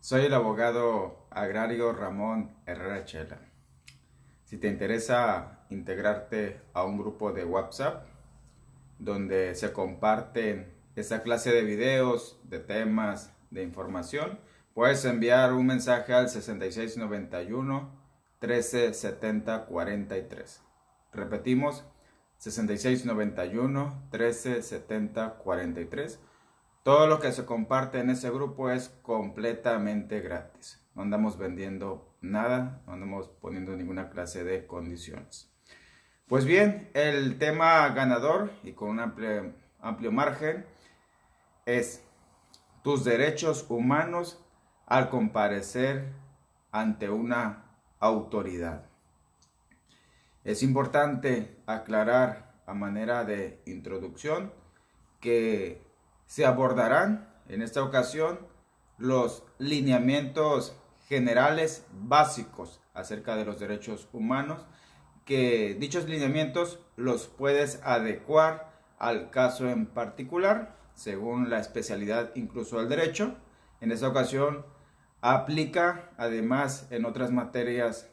Soy el abogado agrario Ramón Herrera Chela. Si te interesa integrarte a un grupo de WhatsApp donde se comparten esta clase de videos, de temas, de información, puedes enviar un mensaje al 6691 1370 43. Repetimos, 6691 1370 43. Todo lo que se comparte en ese grupo es completamente gratis. No andamos vendiendo nada, no andamos poniendo ninguna clase de condiciones. Pues bien, el tema ganador y con un amplio margen es tus derechos humanos al comparecer ante una autoridad. Es importante aclarar a manera de introducción que se abordarán en esta ocasión los lineamientos generales básicos acerca de los derechos humanos, que dichos lineamientos los puedes adecuar al caso en particular, según la especialidad incluso del derecho. En esta ocasión aplica además en otras materias,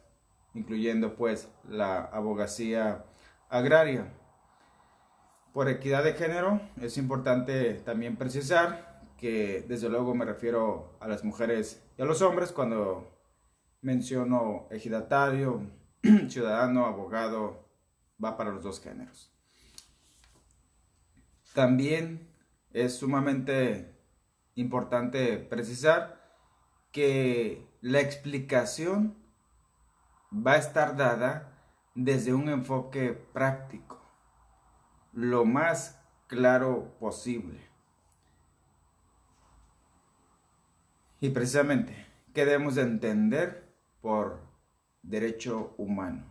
incluyendo pues la abogacía agraria. Por equidad de género, es importante también precisar que desde luego me refiero a las mujeres y a los hombres cuando menciono ejidatario, ciudadano, abogado, va para los dos géneros. También es sumamente importante precisar que la explicación va a estar dada desde un enfoque práctico, lo más claro posible. Y precisamente, ¿qué debemos de entender por derecho humano?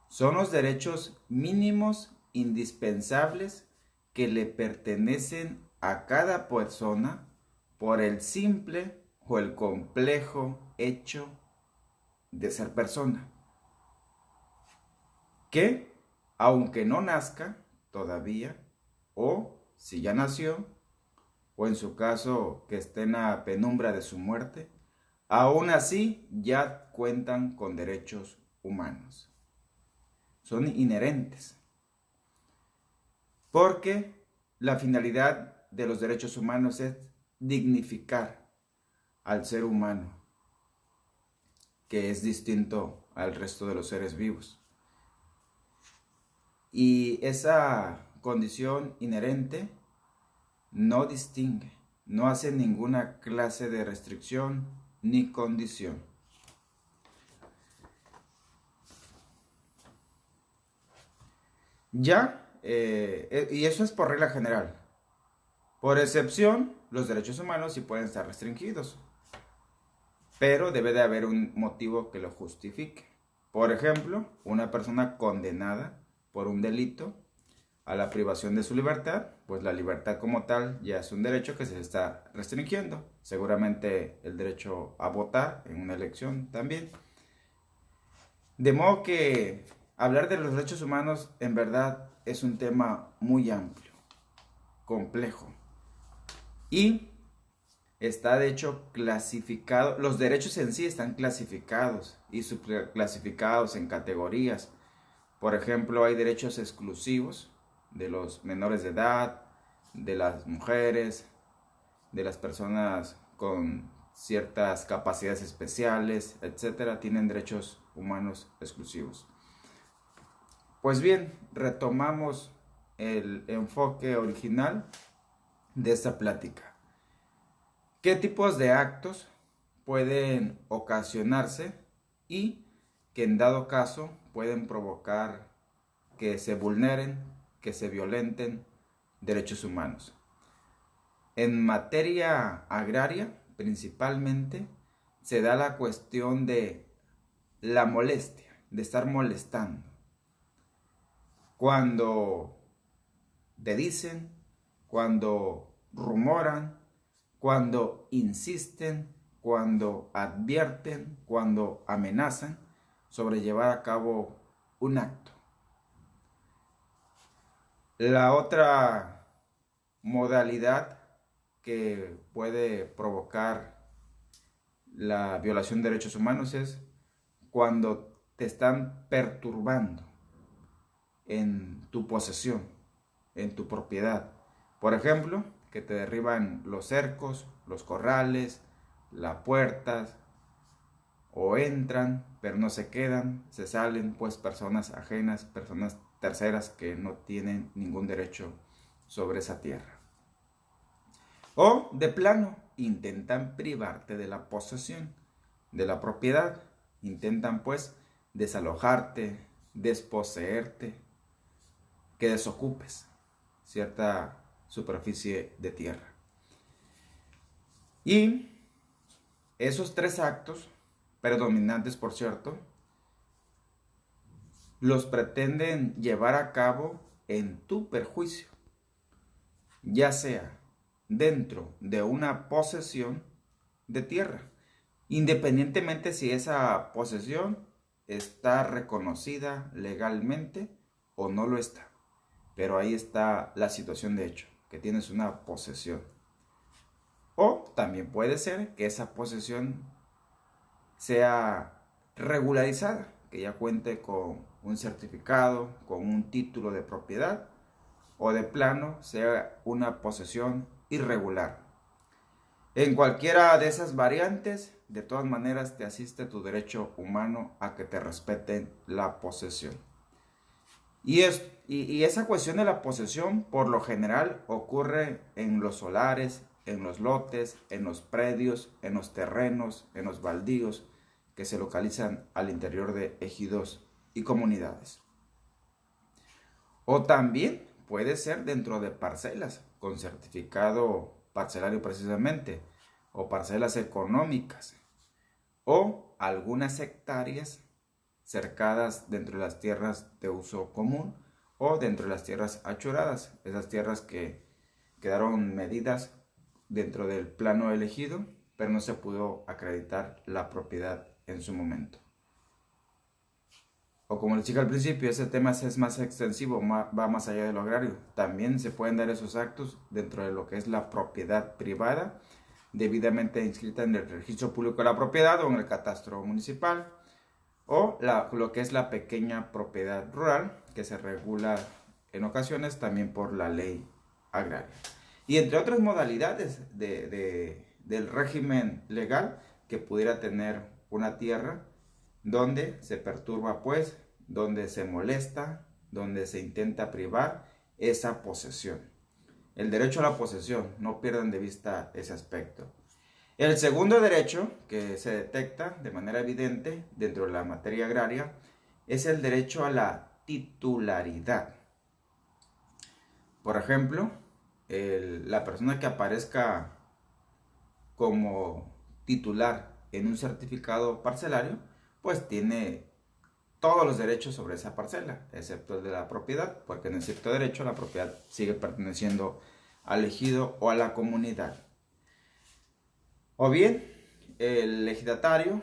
Son los derechos mínimos indispensables que le pertenecen a cada persona por el simple o el complejo hecho de ser persona, que aunque no nazca todavía, o si ya nació, o en su caso que esté en la penumbra de su muerte, aún así ya cuentan con derechos humanos. Son inherentes, porque la finalidad de los derechos humanos es dignificar al ser humano, que es distinto al resto de los seres vivos. Y esa condición inherente no distingue, no hace ninguna clase de restricción ni condición. Y eso es por regla general. Por excepción, los derechos humanos sí pueden estar restringidos, pero debe de haber un motivo que lo justifique. Por ejemplo, una persona condenada por un delito a la privación de su libertad, pues la libertad como tal ya es un derecho que se está restringiendo. Seguramente el derecho a votar en una elección también. De modo que hablar de los derechos humanos en verdad es un tema muy amplio, complejo. Y está de hecho clasificado, los derechos en sí están clasificados y subclasificados en categorías. Por ejemplo, hay derechos exclusivos de los menores de edad, de las mujeres, de las personas con ciertas capacidades especiales, etcétera, tienen derechos humanos exclusivos. Pues bien, retomamos el enfoque original de esta plática. ¿Qué tipos de actos pueden ocasionarse y que en dado caso pueden provocar que se vulneren, que se violenten derechos humanos? En materia agraria, principalmente, se da la cuestión de la molestia, de estar molestando. Cuando te dicen, cuando rumoran, cuando insisten, cuando advierten, cuando amenazan sobre llevar a cabo un acto. La otra modalidad que puede provocar la violación de derechos humanos es cuando te están perturbando en tu posesión, en tu propiedad. Por ejemplo, que te derriban los cercos, los corrales, las puertas, o entran, pero no se quedan, se salen, pues personas ajenas, personas terceras que no tienen ningún derecho sobre esa tierra. O de plano, intentan privarte de la posesión, de la propiedad. Intentan pues desalojarte, desposeerte, que desocupes cierta superficie de tierra. Y esos tres actos, predominantes por cierto, los pretenden llevar a cabo en tu perjuicio, ya sea dentro de una posesión de tierra, independientemente si esa posesión está reconocida legalmente o no lo está. Pero ahí está la situación de hecho, que tienes una posesión. O también puede ser que esa posesión sea regularizada, que ya cuente con un certificado, con un título de propiedad, o de plano sea una posesión irregular. En cualquiera de esas variantes, de todas maneras te asiste tu derecho humano a que te respeten la posesión. Y esa cuestión de la posesión por lo general ocurre en los solares, en los lotes, en los predios, en los terrenos, en los baldíos que se localizan al interior de ejidos y comunidades. O también puede ser dentro de parcelas con certificado parcelario precisamente, o parcelas económicas, o algunas hectáreas cercadas dentro de las tierras de uso común o dentro de las tierras achuradas, esas tierras que quedaron medidas dentro del plano elegido, pero no se pudo acreditar la propiedad en su momento. O como les dije al principio, ese tema es más extensivo, va más allá de lo agrario. También se pueden dar esos actos dentro de lo que es la propiedad privada, debidamente inscrita en el registro público de la propiedad o en el catastro municipal, o lo que es la pequeña propiedad rural, que se regula en ocasiones también por la ley agraria. Y entre otras modalidades del régimen legal que pudiera tener una tierra, donde se perturba pues, donde se molesta, donde se intenta privar esa posesión. El derecho a la posesión, no pierdan de vista ese aspecto. El segundo derecho que se detecta de manera evidente dentro de la materia agraria es el derecho a la titularidad. Por ejemplo, la persona que aparezca como titular en un certificado parcelario, pues tiene todos los derechos sobre esa parcela, excepto el de la propiedad, porque en el cierto derecho la propiedad sigue perteneciendo al ejido o a la comunidad. O bien, el ejidatario,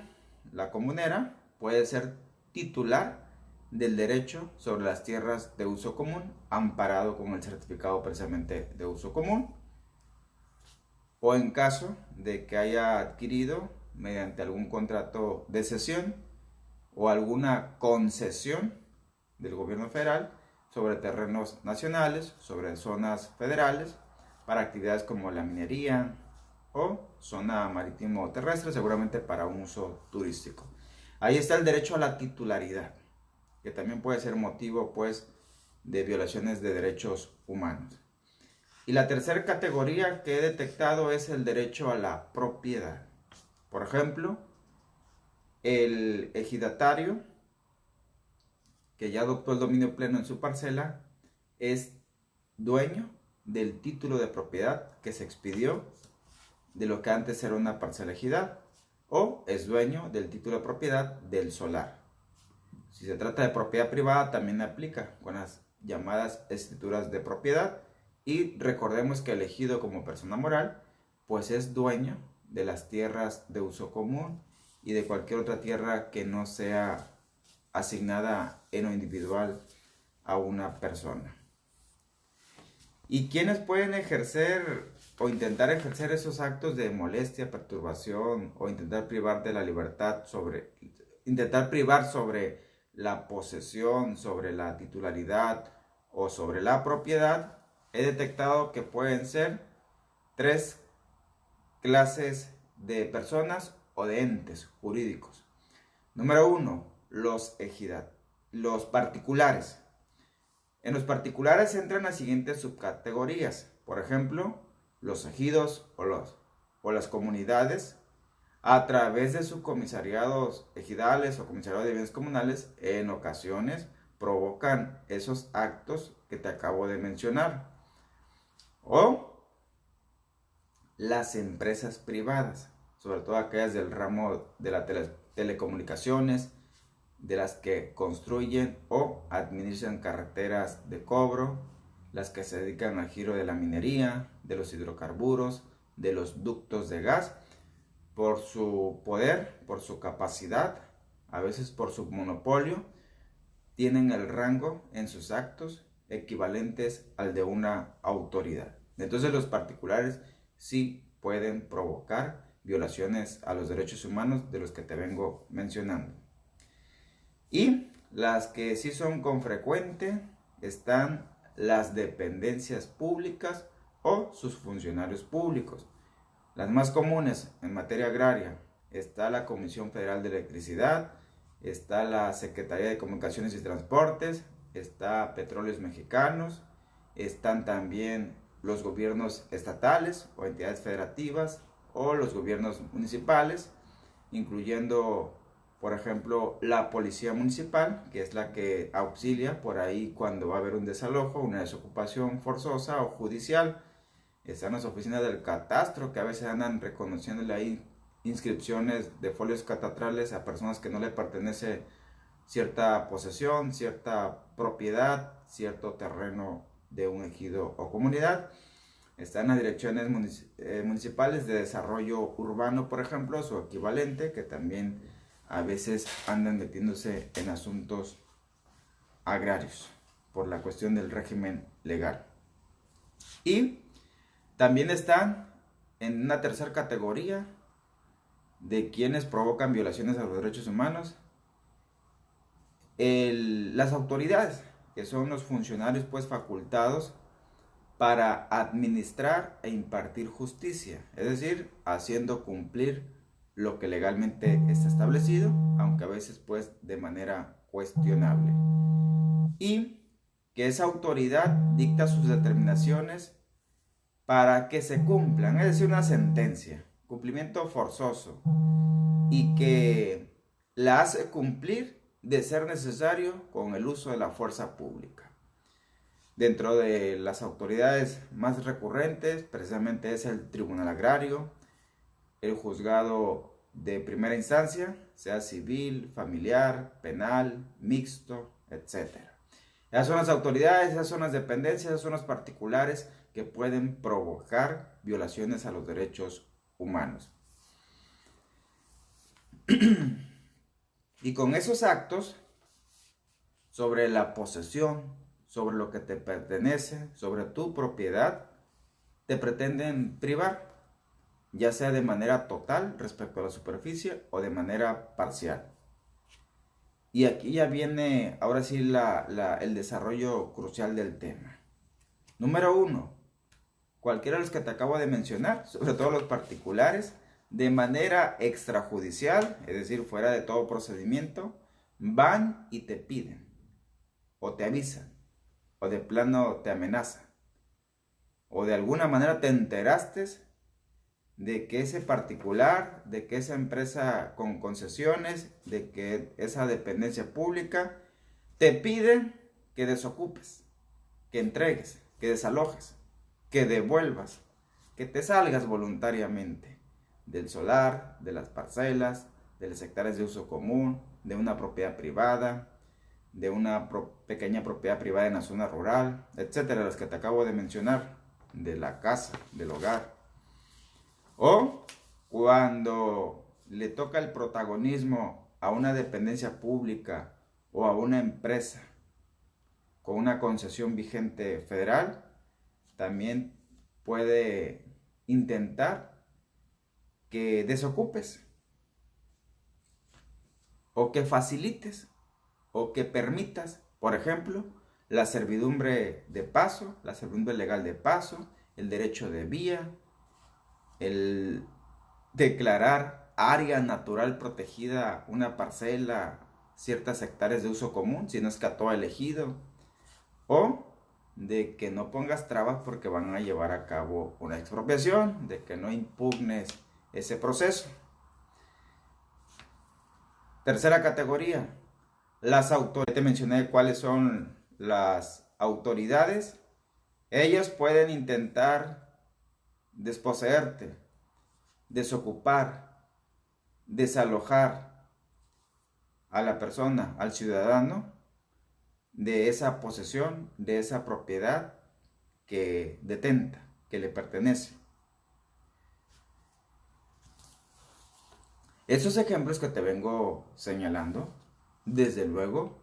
la comunera, puede ser titular del derecho sobre las tierras de uso común, amparado con el certificado precisamente de uso común, o en caso de que haya adquirido mediante algún contrato de cesión o alguna concesión del gobierno federal sobre terrenos nacionales, sobre zonas federales, para actividades como la minería o zona marítimo terrestre, seguramente para un uso turístico. Ahí está el derecho a la titularidad, que también puede ser motivo pues de violaciones de derechos humanos. Y la tercera categoría que he detectado es el derecho a la propiedad. Por ejemplo, el ejidatario que ya adoptó el dominio pleno en su parcela es dueño del título de propiedad que se expidió de lo que antes era una parcela ejidal, o es dueño del título de propiedad del solar. Si se trata de propiedad privada, también aplica con las llamadas escrituras de propiedad. Y recordemos que el ejido como persona moral, pues es dueño de las tierras de uso común y de cualquier otra tierra que no sea asignada en lo individual a una persona. ¿Y quiénes pueden ejercer o intentar ejercer esos actos de molestia, perturbación o intentar privar de la libertad intentar privar sobre la posesión, sobre la titularidad o sobre la propiedad? He detectado que pueden ser tres clases de personas o de entes jurídicos. Número uno, los particulares. En los particulares entran las siguientes subcategorías. Por ejemplo, los ejidos o las comunidades, a través de sus comisariados ejidales o comisariados de bienes comunales, en ocasiones provocan esos actos que te acabo de mencionar. O las empresas privadas, sobre todo aquellas del ramo de las telecomunicaciones, de las que construyen o administran carreteras de cobro, las que se dedican al giro de la minería, de los hidrocarburos, de los ductos de gas, por su poder, por su capacidad, a veces por su monopolio, tienen el rango en sus actos equivalentes al de una autoridad. Entonces los particulares sí pueden provocar violaciones a los derechos humanos de los que te vengo mencionando. Y las que sí son con frecuente están las dependencias públicas o sus funcionarios públicos. Las más comunes en materia agraria está la Comisión Federal de Electricidad, está la Secretaría de Comunicaciones y Transportes, está Petróleos Mexicanos, están también los gobiernos estatales o entidades federativas o los gobiernos municipales, incluyendo, por ejemplo, la policía municipal, que es la que auxilia por ahí cuando va a haber un desalojo, una desocupación forzosa o judicial. Están las oficinas del catastro, que a veces andan reconociéndole ahí inscripciones de folios catastrales a personas que no le pertenece cierta posesión, cierta propiedad, cierto terreno de un ejido o comunidad. Están las direcciones municipales de desarrollo urbano, por ejemplo, su equivalente, que también a veces andan metiéndose en asuntos agrarios por la cuestión del régimen legal. Y también están en una tercera categoría de quienes provocan violaciones a los derechos humanos, las autoridades, que son los funcionarios pues facultados para administrar e impartir justicia, es decir, haciendo cumplir lo que legalmente está establecido, aunque a veces pues de manera cuestionable. Y que esa autoridad dicta sus determinaciones para que se cumplan, es decir, una sentencia, cumplimiento forzoso, y que la hace cumplir de ser necesario con el uso de la fuerza pública. Dentro de las autoridades más recurrentes, precisamente es el Tribunal Agrario, el juzgado de primera instancia, sea civil, familiar, penal, mixto, etc. Esas son las autoridades, esas son las dependencias, esas son los particulares que pueden provocar violaciones a los derechos humanos. Y con esos actos sobre la posesión, sobre lo que te pertenece, sobre tu propiedad, te pretenden privar, ya sea de manera total respecto a la superficie o de manera parcial. Y aquí ya viene ahora sí el desarrollo crucial del tema. Número 1. Cualquiera de los que te acabo de mencionar, sobre todo los particulares, de manera extrajudicial, es decir, fuera de todo procedimiento, van y te piden, o te avisan, o de plano te amenazan, o de alguna manera te enteraste de que ese particular, de que esa empresa con concesiones, de que esa dependencia pública, te piden que desocupes, que entregues, que desalojes, que devuelvas, que te salgas voluntariamente del solar, de las parcelas, de los hectáreas de uso común, de una propiedad privada, de una pequeña propiedad privada en la zona rural, etcétera, las que te acabo de mencionar, de la casa, del hogar. O cuando le toca el protagonismo a una dependencia pública o a una empresa con una concesión vigente federal, también puede intentar que desocupes o que facilites o que permitas, por ejemplo, la servidumbre de paso, la servidumbre legal de paso, el derecho de vía, el declarar área natural protegida, una parcela, ciertas hectáreas de uso común, si no es que a todo elegido, o de que no pongas trabas porque van a llevar a cabo una expropiación, de que no impugnes ese proceso. Tercera categoría, las autoridades. Te mencioné cuáles son las autoridades. Ellos pueden intentar desposeerte, desocupar, desalojar a la persona, al ciudadano, de esa posesión, de esa propiedad que detenta, que le pertenece. Esos ejemplos que te vengo señalando, desde luego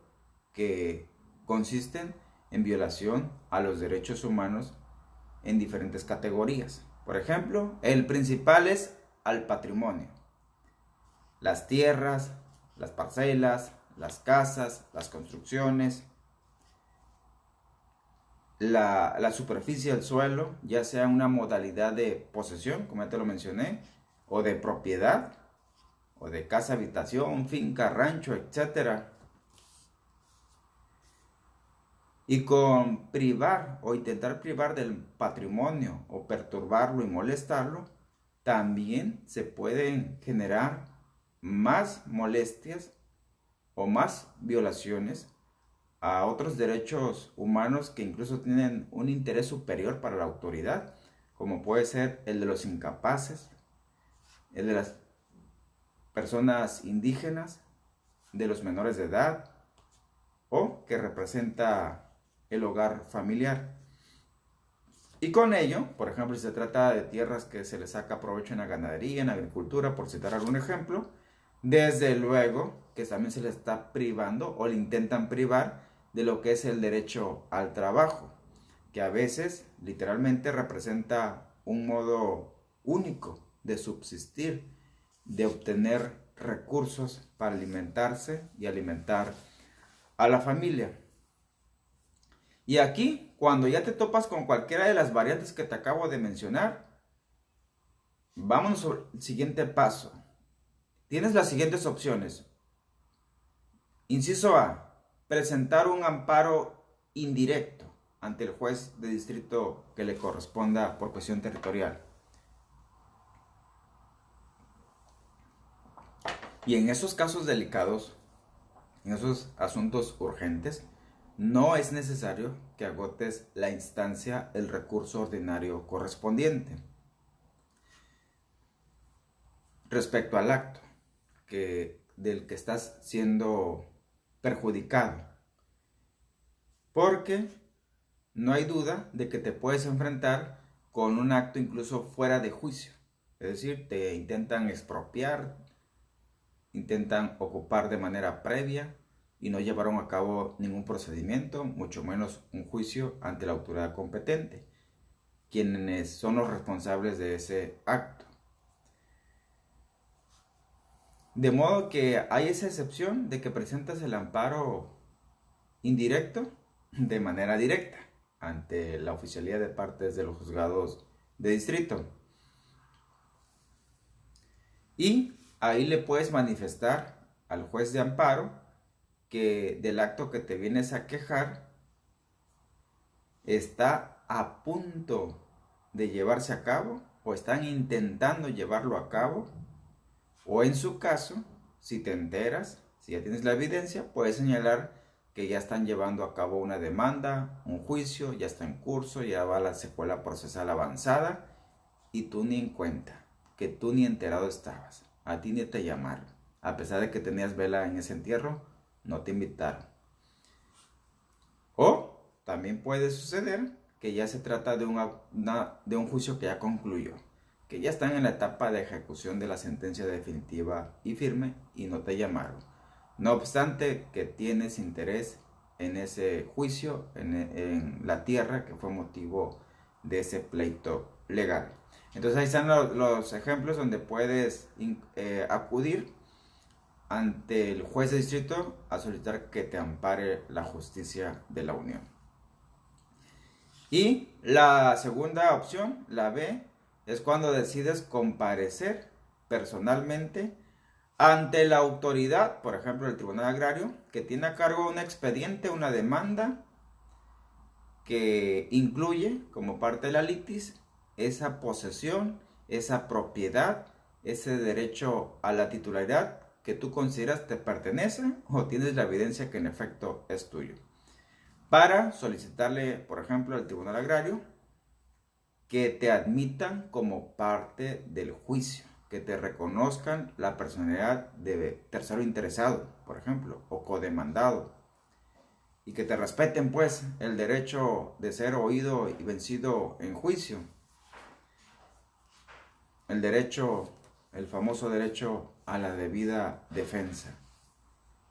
que consisten en violación a los derechos humanos en diferentes categorías. Por ejemplo, el principal es al patrimonio. Las tierras, las parcelas, las casas, las construcciones, la superficie del suelo, ya sea una modalidad de posesión, como ya te lo mencioné, o de propiedad, o de casa, habitación, finca, rancho, etcétera. Y con privar o intentar privar del patrimonio o perturbarlo y molestarlo, también se pueden generar más molestias o más violaciones a otros derechos humanos que incluso tienen un interés superior para la autoridad, como puede ser el de los incapaces, el de las personas indígenas, de los menores de edad, o que representa el hogar familiar. Y con ello, por ejemplo, si se trata de tierras que se les saca provecho en la ganadería, en la agricultura, por citar algún ejemplo, desde luego que también se les está privando o le intentan privar de lo que es el derecho al trabajo, que a veces literalmente representa un modo único de subsistir, de obtener recursos para alimentarse y alimentar a la familia. Y aquí, cuando ya te topas con cualquiera de las variantes que te acabo de mencionar, vámonos sobre el siguiente paso. Tienes las siguientes opciones. Inciso A, presentar un amparo indirecto ante el juez de distrito que le corresponda por cuestión territorial. Y en esos casos delicados, en esos asuntos urgentes, no es necesario que agotes la instancia, el recurso ordinario correspondiente. Respecto al acto del que estás siendo perjudicado, porque no hay duda de que te puedes enfrentar con un acto incluso fuera de juicio, es decir, te intentan expropiar, intentan ocupar de manera previa y no llevaron a cabo ningún procedimiento, mucho menos un juicio ante la autoridad competente, quienes son los responsables de ese acto. De modo que hay esa excepción de que presentas el amparo indirecto de manera directa ante la oficialía de partes de los juzgados de distrito. Y ahí le puedes manifestar al juez de amparo que del acto que te vienes a quejar está a punto de llevarse a cabo o están intentando llevarlo a cabo, o en su caso, si te enteras, si ya tienes la evidencia, puedes señalar que ya están llevando a cabo una demanda, un juicio, ya está en curso, ya va la secuela procesal avanzada y tú ni en cuenta, que tú ni enterado estabas, a ti ni te llamaron, a pesar de que tenías vela en ese entierro, no te invitaron. O también puede suceder que ya se trata de un juicio que ya concluyó, que ya están en la etapa de ejecución de la sentencia definitiva y firme y no te llamaron. No obstante que tienes interés en ese juicio, en la tierra que fue motivo de ese pleito legal. Entonces ahí están los ejemplos donde puedes acudir ante el juez de distrito a solicitar que te ampare la justicia de la Unión. Y la segunda opción, la B, es cuando decides comparecer personalmente ante la autoridad, por ejemplo el Tribunal Agrario, que tiene a cargo un expediente, una demanda que incluye como parte de la litis esa posesión, esa propiedad, ese derecho a la titularidad que tú consideras te pertenece o tienes la evidencia que en efecto es tuyo. Para solicitarle, por ejemplo, al Tribunal Agrario que te admitan como parte del juicio, que te reconozcan la personalidad de tercero interesado, por ejemplo, o codemandado, y que te respeten pues el derecho de ser oído y vencido en juicio, el derecho, el famoso derecho a la debida defensa,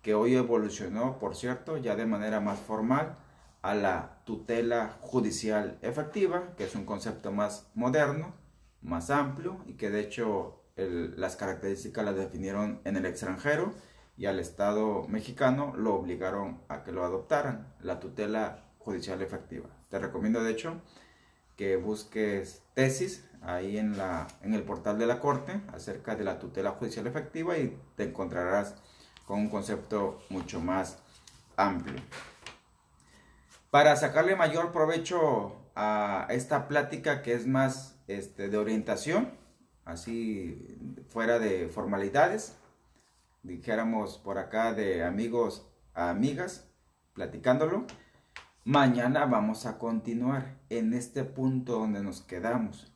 que hoy evolucionó, por cierto, ya de manera más formal a la tutela judicial efectiva, que es un concepto más moderno, más amplio y que de hecho las características las definieron en el extranjero y al Estado mexicano lo obligaron a que lo adoptaran, la tutela judicial efectiva. Te recomiendo de hecho que busques tesis ahí en el portal de la Corte acerca de la tutela judicial efectiva y te encontrarás con un concepto mucho más amplio. Para sacarle mayor provecho a esta plática que es más de orientación, así fuera de formalidades, dijéramos por acá de amigos a amigas, platicándolo, mañana vamos a continuar en este punto donde nos quedamos.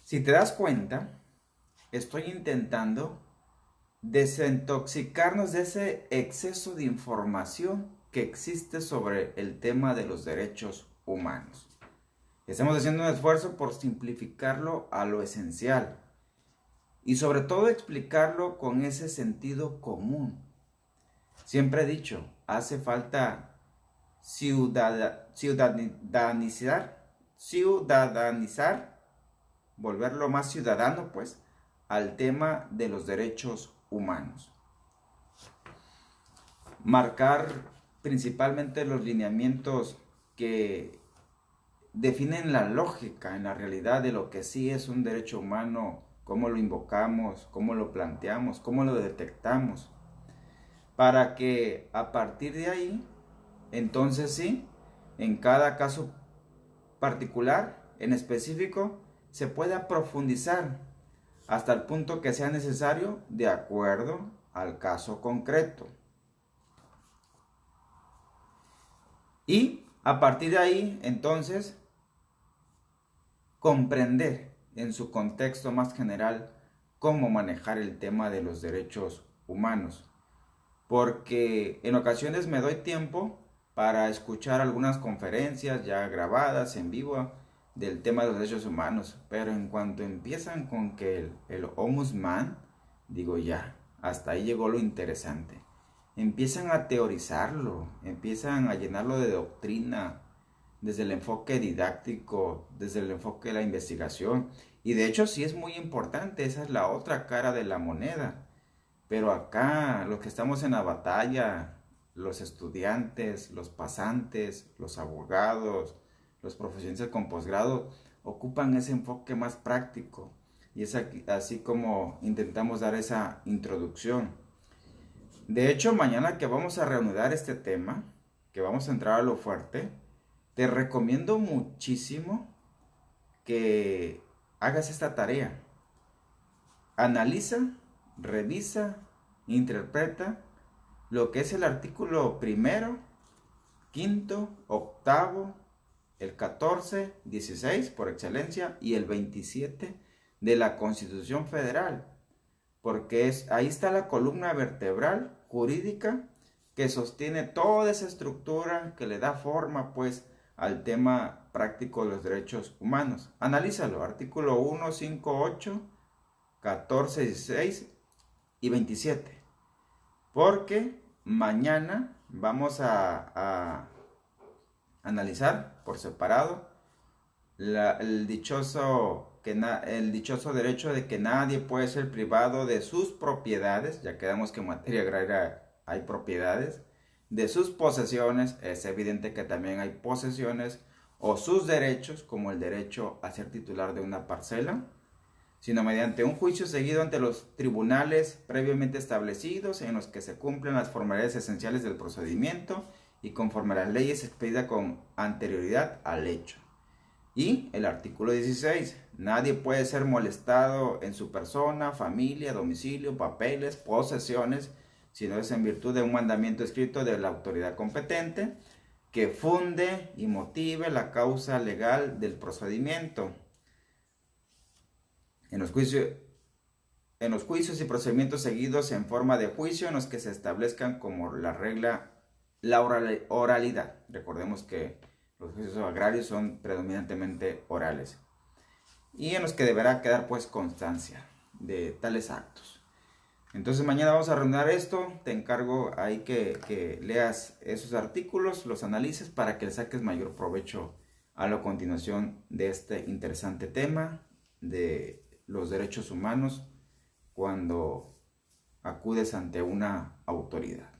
Si te das cuenta, estoy intentando desintoxicarnos de ese exceso de información que existe sobre el tema de los derechos humanos. Estamos haciendo un esfuerzo por simplificarlo a lo esencial y sobre todo explicarlo con ese sentido común. Siempre he dicho, hace falta ciudadanizar, volverlo más ciudadano pues, al tema de los derechos humanos. Marcar principalmente los lineamientos que definen la lógica en la realidad de lo que sí es un derecho humano, cómo lo invocamos, cómo lo planteamos, cómo lo detectamos, para que a partir de ahí, entonces sí, en cada caso particular, en específico, se pueda profundizar hasta el punto que sea necesario de acuerdo al caso concreto. Y a partir de ahí, entonces, comprender en su contexto más general cómo manejar el tema de los derechos humanos. Porque en ocasiones me doy tiempo para escuchar algunas conferencias ya grabadas en vivo del tema de los derechos humanos, pero en cuanto empiezan con que el ombudsman, digo ya, hasta ahí llegó lo interesante. Empiezan a teorizarlo, empiezan a llenarlo de doctrina, desde el enfoque didáctico, desde el enfoque de la investigación. Y de hecho sí es muy importante, esa es la otra cara de la moneda. Pero acá, los que estamos en la batalla, los estudiantes, los pasantes, los abogados, los profesionistas con posgrado, ocupan ese enfoque más práctico. Y es así como intentamos dar esa introducción. De hecho, mañana que vamos a reanudar este tema, que vamos a entrar a lo fuerte, te recomiendo muchísimo que hagas esta tarea. Analiza, revisa, interpreta lo que es el artículo 1º, 5º, 8º, el 14, 16 por excelencia y el 27 de la Constitución Federal, porque ahí está la columna vertebral jurídica que sostiene toda esa estructura que le da forma pues al tema práctico de los derechos humanos. Analízalo, artículo 1, 5, 8, 14, 16 y 27, porque mañana vamos a analizar por separado. El dichoso derecho de que nadie puede ser privado de sus propiedades, ya quedamos que en materia agraria hay propiedades, de sus posesiones, es evidente que también hay posesiones, o sus derechos, como el derecho a ser titular de una parcela, sino mediante un juicio seguido ante los tribunales previamente establecidos en los que se cumplen las formalidades esenciales del procedimiento y conforme a las leyes expedidas con anterioridad al hecho. Y el artículo 16, nadie puede ser molestado en su persona, familia, domicilio, papeles, posesiones, sino es en virtud de un mandamiento escrito de la autoridad competente que funde y motive la causa legal del procedimiento. En los juicios y procedimientos seguidos en forma de juicio en los que se establezcan como la regla la oralidad. Recordemos que los juicios agrarios son predominantemente orales. Y en los que deberá quedar pues constancia de tales actos. Entonces mañana vamos a rondar esto. Te encargo ahí que leas esos artículos, los analices para que le saques mayor provecho a la continuación de este interesante tema de los derechos humanos cuando acudes ante una autoridad.